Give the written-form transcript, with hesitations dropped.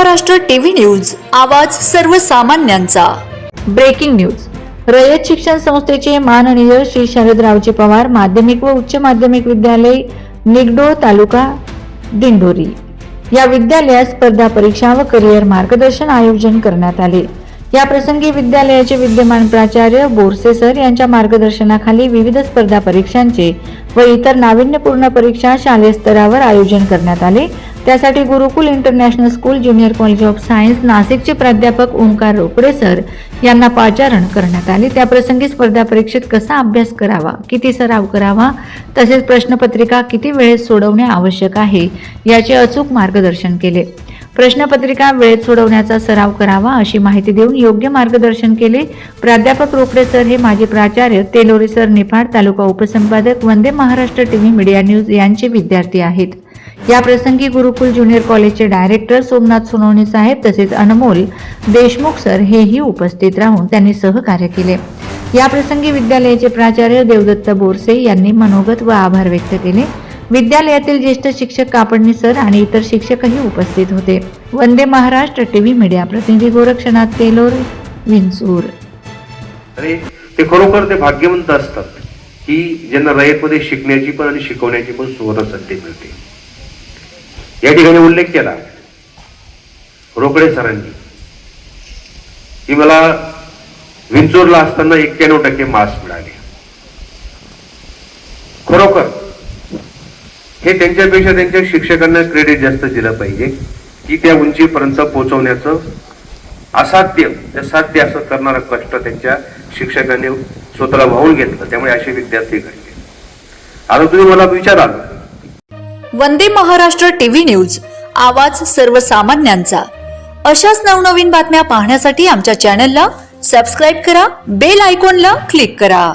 Maharashtra TV news, आवाज सर्वसामान्यांचा। Breaking news. रयत शिक्षण संस्थेचे माननीय श्री शरदरावजी पवार माध्यमिक व उच्च माध्यमिक विद्यालय निगडोळ तालुका दिंडोरी या विद्यालयात स्पर्धा परीक्षा व करिअर मार्गदर्शन आयोजन करण्यात आले। या प्रसंगी विद्यालयाचे विद्यमान प्राचार्य बोरसे सर यांच्या मार्गदर्शनाखाली विविध स्पर्धा परीक्षांचे व इतर नाविन्यपूर्ण परीक्षा शालेय स्तरावर आयोजन करण्यात आले। त्यासाठी Gurukul international school junior college of science नाशिकचे प्राध्यापक ओंकार रोकडे सर यांना पाचारण करण्यात आले। त्या प्रसंगी स्पर्धा परीक्षेत कसा अभ्यास करावा, किती सराव करावा, तसेच प्रश्नपत्रिका किती वेळेत सोडवणे आवश्यक आहे याचे अचूक मार्गदर्शन केले। प्रश्नपत्रिका वेळेत सोडवण्याचा सराव करावा अशी माहिती देऊन योग्य मार्गदर्शन केले। प्राध्यापक रोकडे सर हे माजी प्राचार्य तेलोरी सर निफाड तालुका उपसंपादक Vande Maharashtra TV media news यांचे विद्यार्थी आहेत। या प्रसंगी गुरुकुल ज्युनियर कॉलेजचे डायरेक्टर सोमनाथ सोनवणे साहेब तसेच अनमोल देशमुख सर हेही उपस्थित राहून त्यांनी सहकार्य केले। या प्रसंगी विद्यालयाचे प्राचार्य देवदत्त बोरसे यांनी मनोगत व आभार व्यक्त केले। विद्यालयातील ज्येष्ठ शिक्षक कापडणी सर आणि इतर शिक्षकही उपस्थित होते। वंदे महाराष्ट्र टीव्ही मीडिया प्रतिनिधी गोरक्षनाथ तेलोर विंचूर। अरे ते खरोखर ते भाग्यवंत असतात की ज्यांना रयतमध्ये शिकण्याची पण आणि शिकवण्याची पण सुवर्ण संधी मिळते। या ठिकाणी उल्लेख केला रोकडे सरांनी की मला विंचूरला असताना 91% मार्क्स मिळाले। खरोखर हे त्यांच्यापेक्षा त्यांच्या शिक्षकांना क्रेडिट जास्त दिलं पाहिजे की त्या उंचीपर्यंत पोहोचवण्याचं साध्य असं करणारा कष्ट त्यांच्या शिक्षकांनी स्वतःला वाहून घेतलं। त्यामुळे असे विद्यार्थी घडले। आता तुम्ही मला विचाराल, वंदे महाराष्ट्र टीव्ही न्यूज, आवाज सर्वसामान्यांचा। अशाच नवनवीन बातम्या पाहण्यासाठी आमच्या चॅनलला सबस्क्राइब करा, बेल आयकॉनला क्लिक करा।